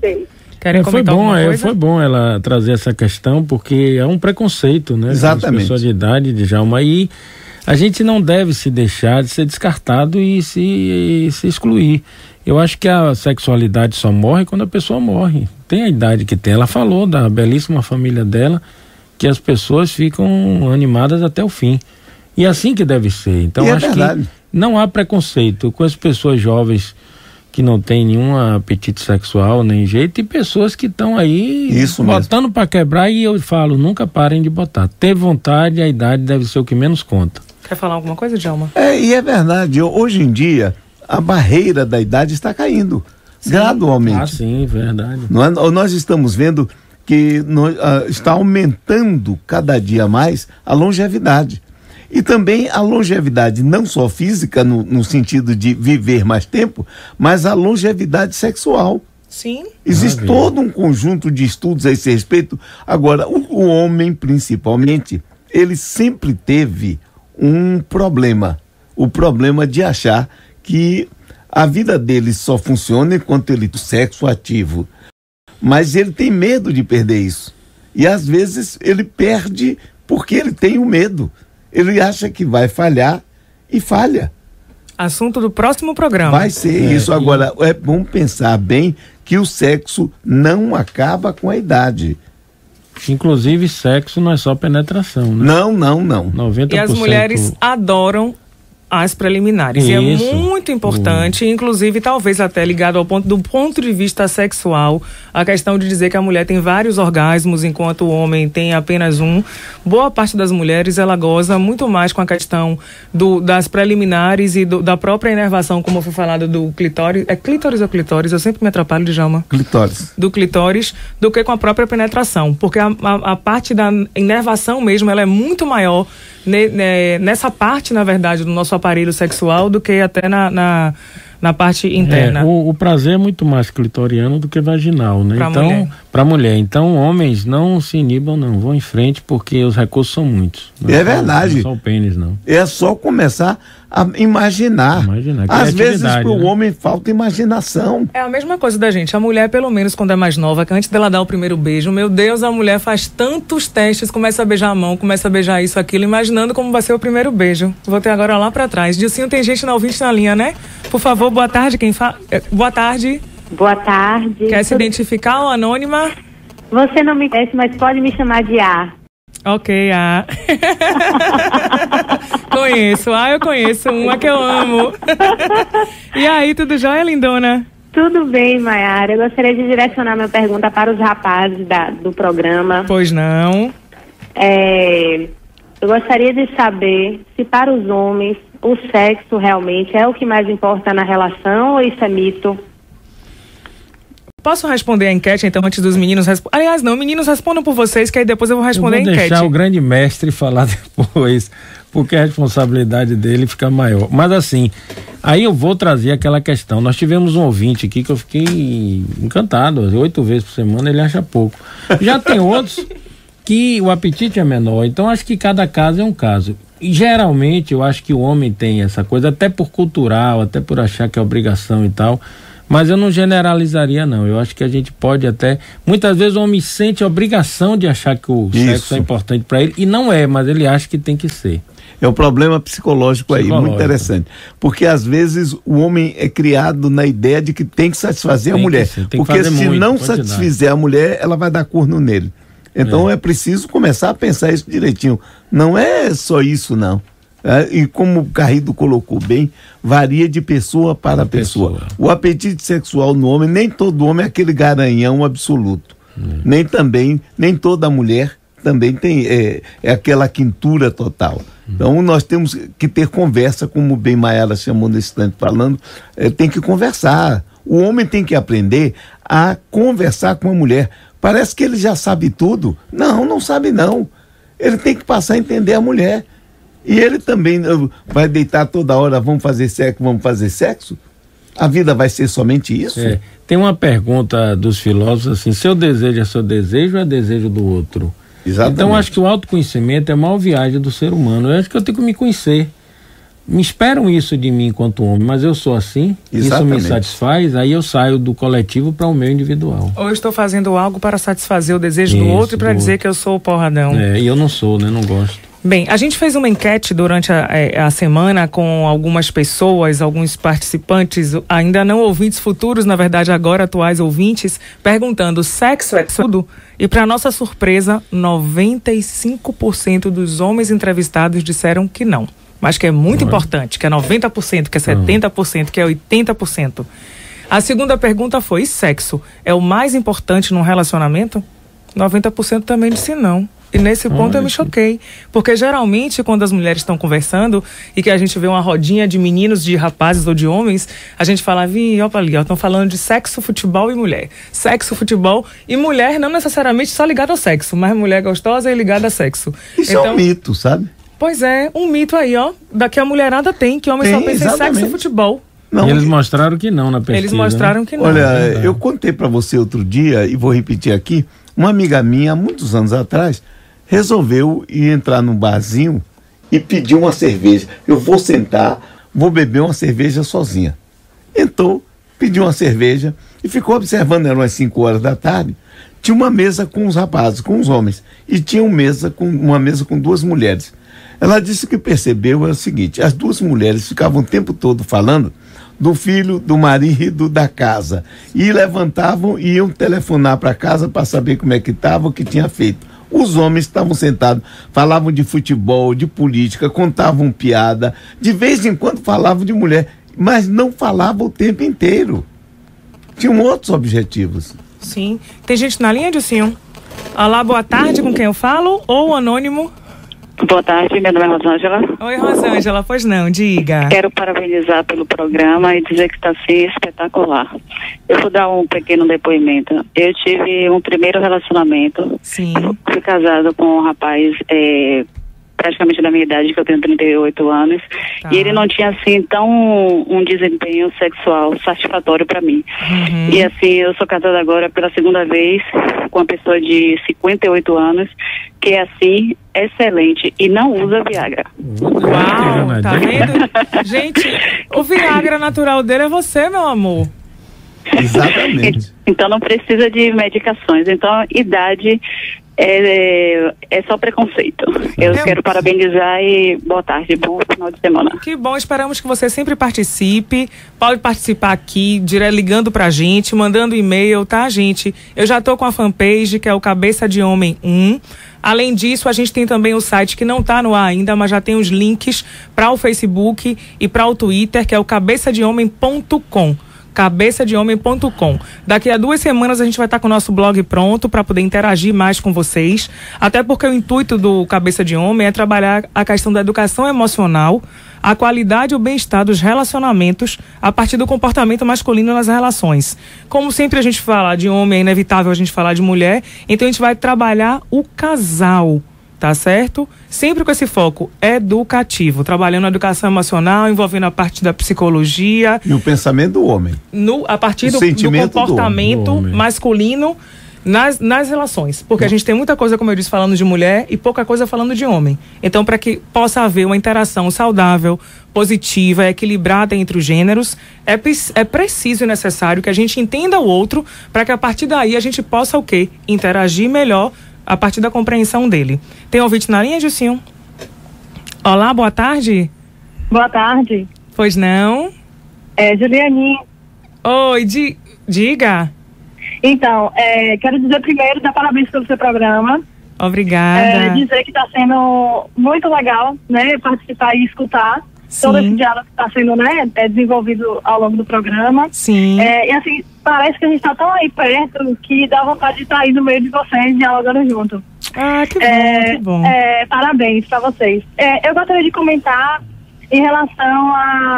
Querem foi comentar alguma coisa? Foi bom ela trazer essa questão, porque é um preconceito, né? Exatamente. As pessoas de idade, Djalma, e a gente não deve se deixar de ser descartado e se excluir. Eu acho que a sexualidade só morre quando a pessoa morre. Tem a idade que tem. Ela falou da belíssima família dela, que as pessoas ficam animadas até o fim. E é assim que deve ser. Então, E é acho verdade. que não há preconceito com as pessoas jovens que não têm nenhum apetite sexual, nem jeito, e pessoas que estão aí Isso mesmo. botando para quebrar, e eu falo, nunca parem de botar. Ter vontade, a idade deve ser o que menos conta. Quer falar alguma coisa, Djalma? E é verdade. Hoje em dia, a barreira da idade está caindo gradualmente. Ah, sim, verdade. Nós estamos vendo que está aumentando cada dia mais a longevidade. E também a longevidade não só física, no sentido de viver mais tempo, mas a longevidade sexual. Sim. Existe todo um conjunto de estudos a esse respeito. Agora, o homem, principalmente, ele sempre teve um problema. O problema de achar que a vida dele só funciona enquanto ele tem sexo ativo. Mas ele tem medo de perder isso. E às vezes ele perde porque ele tem o medo. Ele acha que vai falhar e falha. Assunto do próximo programa. Vai ser isso. Agora, é bom pensar bem que o sexo não acaba com a idade. Inclusive, sexo não é só penetração, né? Não. 90%. E as mulheres adoram as preliminares. Isso. E é muito importante, inclusive talvez até ligado ao do ponto de vista sexual, a questão de dizer que a mulher tem vários orgasmos enquanto o homem tem apenas um. Boa parte das mulheres, ela goza muito mais com a questão das preliminares e da própria inervação, como foi falado do clitóris. É clítoris ou clitóris? Eu sempre me atrapalho, Djalma. Clitóris. Do clitóris, do que com a própria penetração. Porque a parte da inervação mesmo, ela é muito maior nessa parte, na verdade, do nosso aparelho sexual do que até na parte interna. O prazer é muito mais clitoriano do que vaginal, né? Pra mulher. Então, homens não se inibam, não. Vão em frente porque os recursos são muitos. É verdade. Não só o pênis, não. É só começar a imaginar. Às vezes pro homem falta imaginação. É a mesma coisa da gente. A mulher, pelo menos quando é mais nova, que antes dela dar o primeiro beijo, meu Deus, a mulher faz tantos testes, começa a beijar a mão, começa a beijar isso, aquilo, imaginando como vai ser o primeiro beijo. Vou ter agora lá pra trás. Dilcinho, tem gente na ouvinte na linha, né? Por favor, boa tarde. Quem fala? Boa tarde. Boa tarde. Quer se identificar ou anônima? Você não me conhece, mas pode me chamar de A. Ok, A. Conheço, eu conheço uma que eu amo. E aí, tudo jóia, lindona? Tudo bem, Maiara. Eu gostaria de direcionar minha pergunta para os rapazes do programa. Pois não. Eu gostaria de saber se para os homens o sexo realmente é o que mais importa na relação ou isso é mito? Posso responder a enquete, então, antes dos meninos responderem? Aliás, não, meninos respondam por vocês, que aí depois eu vou responder a enquete. Eu vou deixar o grande mestre falar depois, porque a responsabilidade dele fica maior. Mas assim, aí eu vou trazer aquela questão. Nós tivemos um ouvinte aqui que eu fiquei encantado, 8 vezes por semana ele acha pouco. Já tem outros que o apetite é menor, então acho que cada caso é um caso. E geralmente eu acho que o homem tem essa coisa, até por cultural, até por achar que é obrigação e tal. Mas eu não generalizaria, não. Eu acho que a gente pode até... Muitas vezes o homem sente a obrigação de achar que o sexo é importante para ele, e não é, mas ele acha que tem que ser. É um problema psicológico aí, muito interessante. Porque às vezes o homem é criado na ideia de que tem que satisfazer a mulher. Porque se não satisfizer a mulher, ela vai dar corno nele. Então é preciso começar a pensar isso direitinho. Não é só isso, não. E como o Garrido colocou bem, varia de pessoa para pessoa. O apetite sexual no homem, nem todo homem é aquele garanhão absoluto. Nem toda mulher também tem aquela quintura total. Então nós temos que ter conversa, como bem Maiara chamou nesse instante falando, tem que conversar. O homem tem que aprender a conversar com a mulher. Parece que ele já sabe tudo. Não sabe não. Ele tem que passar a entender a mulher. E ele também vai deitar toda hora, vamos fazer sexo? A vida vai ser somente isso? Tem uma pergunta dos filósofos assim, seu desejo é seu desejo ou é desejo do outro? Exatamente. Então acho que o autoconhecimento é a maior viagem do ser humano. Eu acho que eu tenho que me conhecer. Me esperam isso de mim enquanto homem, mas eu sou assim, Exatamente. Isso me satisfaz, aí eu saio do coletivo para o meu individual. Ou eu estou fazendo algo para satisfazer o desejo do outro e para dizer que eu sou o porradão. E eu não sou, né? Não gosto. Bem, a gente fez uma enquete durante a semana com algumas pessoas, alguns participantes, ainda não ouvintes futuros, na verdade agora atuais ouvintes, perguntando: sexo é tudo? E para nossa surpresa, 95% dos homens entrevistados disseram que não. Mas que é muito importante, que é 90%, que é 70%, que é 80%. A segunda pergunta foi: e sexo é o mais importante num relacionamento? 90% também disse não. E nesse ponto eu me choquei, porque geralmente quando as mulheres estão conversando e que a gente vê uma rodinha de meninos, de rapazes ou de homens, a gente fala: opa ali, estão falando de sexo, futebol e mulher. Sexo, futebol e mulher, não necessariamente só ligada ao sexo, mas mulher gostosa e ligada a sexo. Isso então, é um mito, sabe? Pois é, um mito aí, daqui a mulherada tem, que homem só pensa em sexo e futebol. Não, e eles mostraram que não na pesquisa. Eles mostraram que não. Olha, eu contei pra você outro dia, e vou repetir aqui, uma amiga minha, há muitos anos atrás, resolveu ir entrar num barzinho e pedir uma cerveja. Eu vou sentar, vou beber uma cerveja sozinha. Entrou, pediu uma cerveja e ficou observando, eram umas 5 horas da tarde, tinha uma mesa com os rapazes, com os homens, e tinha uma mesa com 2 mulheres. Ela disse que percebeu o seguinte: as 2 mulheres ficavam o tempo todo falando do filho, do marido, da casa, e levantavam e iam telefonar para casa para saber como é que estava, o que tinha feito. Os homens estavam sentados, falavam de futebol, de política, contavam piada, de vez em quando falavam de mulher, mas não falavam o tempo inteiro. Tinham outros objetivos. Sim. Tem gente na linha, Dilcinho? Olá, boa tarde, com quem eu falo? Ou anônimo? Boa tarde, meu nome é Rosângela. Oi, Rosângela, pois não, diga. Quero parabenizar pelo programa e dizer que está assim espetacular. Eu vou dar um pequeno depoimento. Eu tive um primeiro relacionamento. Sim. Fui casado com um rapaz praticamente da minha idade, que eu tenho 38 anos. Tá. E ele não tinha, assim, um desempenho sexual satisfatório para mim. Uhum. E, assim, eu sou casada agora pela segunda vez com uma pessoa de 58 anos, que é, assim, excelente e não usa Viagra. Uau, tá vendo? Gente, o Viagra natural dele é você, meu amor. Exatamente. Então não precisa de medicações. Então, idade é só preconceito. Eu quero parabenizar e boa tarde, bom final de semana. Que bom, esperamos que você sempre participe. Pode participar aqui, ligando pra gente, mandando e-mail, tá, gente? Eu já tô com a fanpage, que é o Cabeça de Homem 1. Além disso, a gente tem também o site que não está no ar ainda, mas já tem os links para o Facebook e para o Twitter, que é o cabeçadehomem.com. cabeçadehomem.com. Daqui a 2 semanas a gente vai estar com o nosso blog pronto para poder interagir mais com vocês, até porque o intuito do Cabeça de Homem é trabalhar a questão da educação emocional a qualidade e o bem-estar dos relacionamentos a partir do comportamento masculino nas relações. Como sempre a gente fala de homem, é inevitável a gente falar de mulher, então a gente vai trabalhar o casal, tá certo? Sempre com esse foco educativo, trabalhando a educação emocional, envolvendo a parte da psicologia. E o pensamento do homem. A partir do comportamento masculino nas relações. Porque a gente tem muita coisa, como eu disse, falando de mulher e pouca coisa falando de homem. Então, para que possa haver uma interação saudável, positiva, equilibrada entre os gêneros, é preciso e necessário que a gente entenda o outro, para que a partir daí a gente possa o quê? Interagir melhor a partir da compreensão dele. Tem ouvinte na linha, Gilcinho? Olá, boa tarde. Boa tarde. Pois não? É Julianinha. Oi, diga. Então, quero dizer primeiro, dar parabéns pelo seu programa. Obrigada. Dizer que está sendo muito legal, né, participar e escutar. Sim. Todo esse diálogo que está sendo, né, desenvolvido ao longo do programa. Sim. E assim, parece que a gente está tão aí perto que dá vontade de estar aí no meio de vocês, dialogando junto. Ah, que bom, que bom. Parabéns para vocês. Eu gostaria de comentar em relação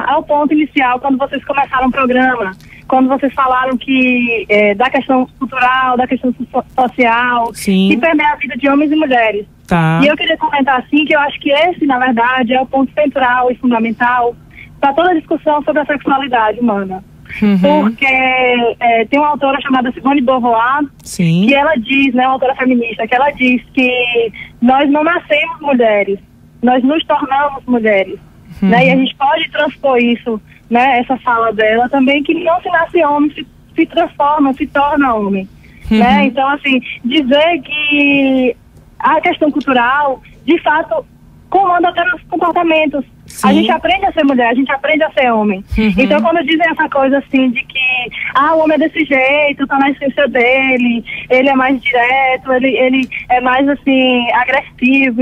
ao ponto inicial, quando vocês começaram o programa, quando vocês falaram que da questão cultural, da questão social, sim, que permeia a vida de homens e mulheres. Tá. E eu queria comentar assim que eu acho que esse, na verdade, é o ponto central e fundamental para toda a discussão sobre a sexualidade humana. Uhum. Porque tem uma autora chamada Simone de Beauvoir, sim, que ela diz, né, uma autora feminista, que ela diz que nós não nascemos mulheres, nós nos tornamos mulheres. Uhum. Né? E a gente pode transpor isso, né, essa fala dela também, que não se nasce homem, se transforma, se torna homem. Uhum. Né? Então, assim, dizer que a questão cultural, de fato, comanda até nossos comportamentos. Sim. A gente aprende a ser mulher, a gente aprende a ser homem. Uhum. Então, quando dizem essa coisa assim de que o homem é desse jeito, tá na essência dele, ele é mais direto, ele é mais assim, agressivo,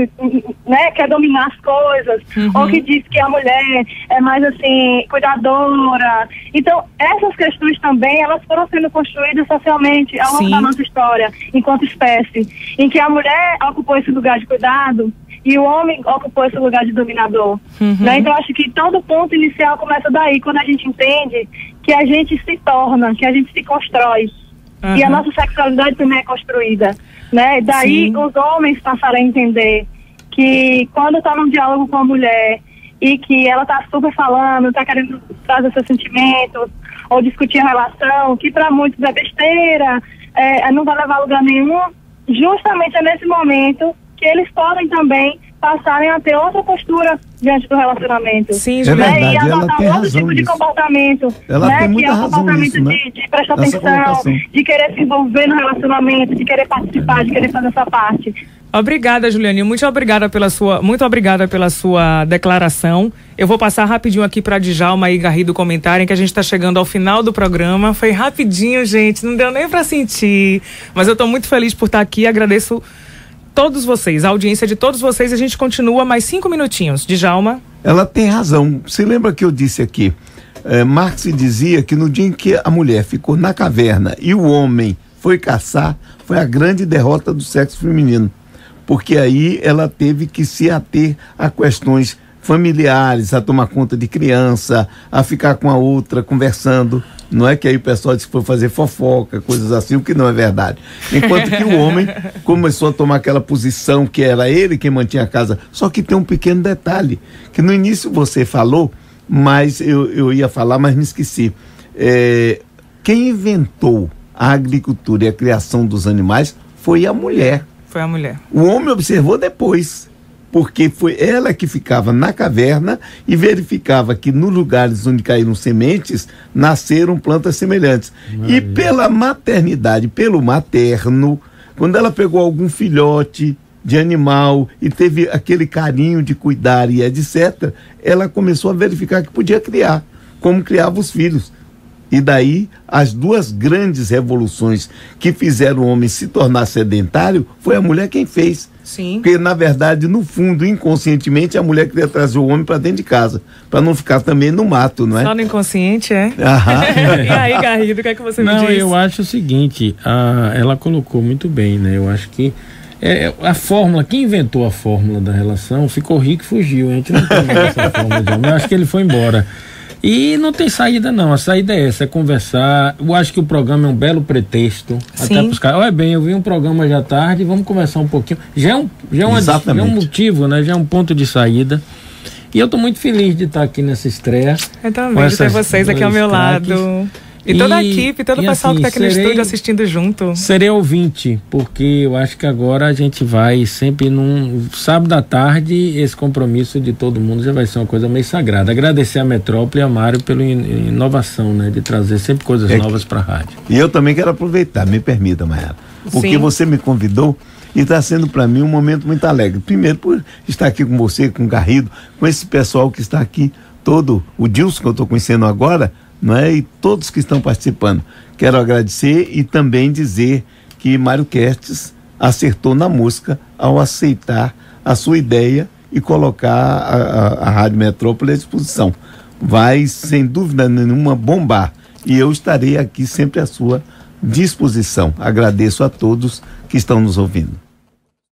né, quer dominar as coisas, uhum, ou que diz que a mulher é mais assim, cuidadora. Então, essas questões também, elas foram sendo construídas socialmente ao longo, sim, da nossa história, enquanto espécie, em que a mulher ocupou esse lugar de cuidado e o homem ocupou esse lugar de dominador. Uhum. Né? Então, acho que todo ponto inicial começa daí, quando a gente entende que a gente se torna, que a gente se constrói. Uhum. E a nossa sexualidade também é construída. Né? Daí, sim, os homens passaram a entender que quando está num diálogo com a mulher e que ela está super falando, está querendo trazer seus sentimentos ou discutir a relação, que para muitos é besteira, não vai levar a lugar nenhum, justamente é nesse momento que eles podem também passarem a ter outra postura diante do relacionamento. Sim, é verdade, e adotar ela outro tipo de comportamento. Ela né? tem muita que é o razão comportamento nisso, né? de prestar atenção, de querer se envolver no relacionamento, de querer participar, de querer fazer essa parte. Obrigada, Juliane. Muito obrigada pela sua declaração. Eu vou passar rapidinho aqui para Djalma e Garrido comentarem que a gente está chegando ao final do programa. Foi rapidinho, gente. Não deu nem para sentir. Mas eu estou muito feliz por estar aqui. Agradeço todos vocês, a audiência de todos vocês. A gente continua mais 5 minutinhos. Djalma? Ela tem razão. Se lembra que eu disse aqui, Marx dizia que no dia em que a mulher ficou na caverna e o homem foi caçar, foi a grande derrota do sexo feminino. Porque aí ela teve que se ater a questões familiares, a tomar conta de criança, a ficar com a outra conversando. Não é que aí o pessoal disse que foi fazer fofoca, coisas assim, o que não é verdade. Enquanto que o homem começou a tomar aquela posição que era ele quem mantinha a casa. Só que tem um pequeno detalhe, que no início você falou, mas eu ia falar, mas me esqueci. Quem inventou a agricultura e a criação dos animais foi a mulher. Foi a mulher. O homem observou depois, porque foi ela que ficava na caverna e verificava que nos lugares onde caíram sementes, nasceram plantas semelhantes. Maravilha. E pela maternidade, pelo materno, quando ela pegou algum filhote de animal e teve aquele carinho de cuidar e etc., ela começou a verificar que podia criar, como criava os filhos. E daí, as duas grandes revoluções que fizeram o homem se tornar sedentário, foi a mulher quem fez. Sim. Porque, na verdade, no fundo, inconscientemente, a mulher queria trazer o homem para dentro de casa, para não ficar também no mato, não é? Só no inconsciente, é? Aham. E aí, Garrido, o que é que você me diz? Não, eu acho o seguinte, ela colocou muito bem, né? Eu acho que A fórmula, quem inventou a fórmula da relação ficou rico e fugiu. A gente não tem mais essa fórmula de homem. Eu acho que ele foi embora. E não tem saída não, a saída é essa, é conversar. Eu acho que o programa é um belo pretexto. Sim. Até para os caras, olha bem, eu vi um programa já à tarde, vamos conversar um pouquinho. Já é um motivo, né? Já é um ponto de saída. E eu estou muito feliz de estar aqui nessa estreia. Eu também, de ter vocês aqui ao meu lado. E toda a equipe, todo o pessoal que está aqui no estúdio assistindo junto. Serei ouvinte, porque eu acho que agora a gente vai sempre num sábado à tarde, esse compromisso de todo mundo já vai ser uma coisa meio sagrada. Agradecer a Metrópole e a Mário pela inovação, né? De trazer sempre coisas novas para a rádio. E eu também quero aproveitar, me permita, Mayara, porque você me convidou e está sendo para mim um momento muito alegre. Primeiro por estar aqui com você, com o Garrido, com esse pessoal que está aqui, todo o Dilson que eu estou conhecendo agora, não é? E todos que estão participando. Quero agradecer e também dizer que Mário Kertes acertou na música ao aceitar a sua ideia e colocar a Rádio Metrópole à disposição. Vai, sem dúvida nenhuma, bombar. E eu estarei aqui sempre à sua disposição. Agradeço a todos que estão nos ouvindo.